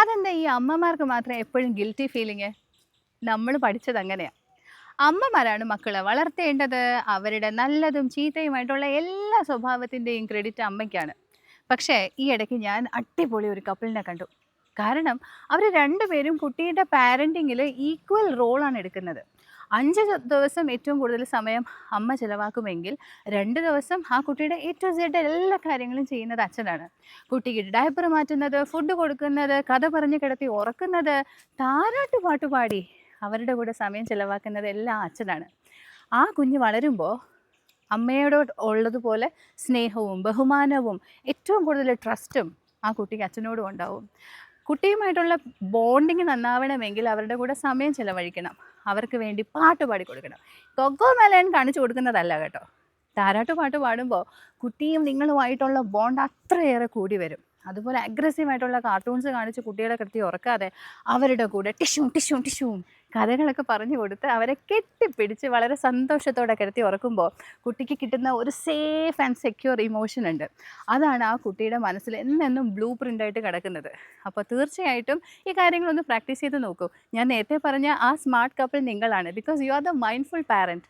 അതെന്താ ഈ അമ്മമാർക്ക് മാത്രം എപ്പോഴും ഗിൽറ്റി ഫീലിംഗ്? നമ്മൾ പഠിച്ചത് അങ്ങനെയാ. അമ്മമാരാണ് മക്കളെ വളർത്തേണ്ടത്. അവരുടെ നല്ലതും ചീത്തയുമായിട്ടുള്ള എല്ലാ സ്വഭാവത്തിൻ്റെയും ക്രെഡിറ്റ് അമ്മയ്ക്കാണ്. പക്ഷേ ഈ ഇടയ്ക്ക് ഞാൻ അടിപൊളി ഒരു കപ്പിളിനെ കണ്ടു. കാരണം അവർ രണ്ടുപേരും കുട്ടിയുടെ പാരൻറ്റിങ്ങിൽ ഈക്വൽ റോളാണ് എടുക്കുന്നത്. 5 ദിവസം ഏറ്റവും കൂടുതൽ സമയം അമ്മ ചിലവാക്കുമെങ്കിൽ 2 ദിവസം ആ കുട്ടിയുടെ എ ടു സെഡ് എല്ലാ കാര്യങ്ങളും ചെയ്യുന്നത് അച്ഛനാണ്. കുട്ടിക്ക് ഡയപ്പർ മാറ്റുന്നത്, ഫുഡ് കൊടുക്കുന്നത്, കഥ പറഞ്ഞ് കിടത്തി ഉറക്കുന്നത്, താരാട്ട് പാട്ട് പാടി അവരുടെ കൂടെ സമയം ചിലവാക്കുന്നത് എല്ലാം അച്ഛനാണ്. ആ കുഞ്ഞ് വളരുമ്പോൾ അമ്മയോട് ഉള്ളതുപോലെ സ്നേഹവും ബഹുമാനവും ഏറ്റവും കൂടുതൽ ട്രസ്റ്റും ആ കുട്ടിക്ക് അച്ഛനോടും ഉണ്ടാവും. കുട്ടിയുമായിട്ടുള്ള ബോണ്ടിങ് നന്നാവണമെങ്കിൽ അവരുടെ കൂടെ സമയം ചിലവഴിക്കണം. അവർക്ക് വേണ്ടി പാട്ട് പാടി കൊടുക്കണം. കൊക്കോ മെലൺ കാണിച്ചു കൊടുക്കുന്നതല്ല കേട്ടോ. താരാട്ട് പാട്ട് പാടുമ്പോൾ കുട്ടിയും നിങ്ങളുമായിട്ടുള്ള ബോണ്ട് അത്രയേറെ കൂടി വരും. അതുപോലെ അഗ്രസീവായിട്ടുള്ള കാർട്ടൂൺസ് കാണിച്ച് കുട്ടികളെ കിടത്തി ഉറക്കാതെ അവരുടെ കൂടെ ടിഷും ടിഷും ടിഷും കഥകളൊക്കെ പറഞ്ഞു കൊടുത്ത് അവരെ കെട്ടിപ്പിടിച്ച് വളരെ സന്തോഷത്തോടെ കിടത്തി ഉറക്കുമ്പോൾ കുട്ടിക്ക് കിട്ടുന്ന ഒരു സേഫ് ആൻഡ് സെക്യൂർ ഇമോഷൻ ഉണ്ട്. അതാണ് ആ കുട്ടിയുടെ മനസ്സിൽ എന്നെന്നും ബ്ലൂ പ്രിൻ്റായിട്ട് കിടക്കുന്നത്. അപ്പോൾ തീർച്ചയായിട്ടും ഈ കാര്യങ്ങളൊന്ന് പ്രാക്ടീസ് ചെയ്ത് നോക്കൂ. ഞാൻ നേരത്തെ പറഞ്ഞ ആ സ്മാർട്ട് കപ്പിൾ നിങ്ങളാണ്. Because you are the mindful parent.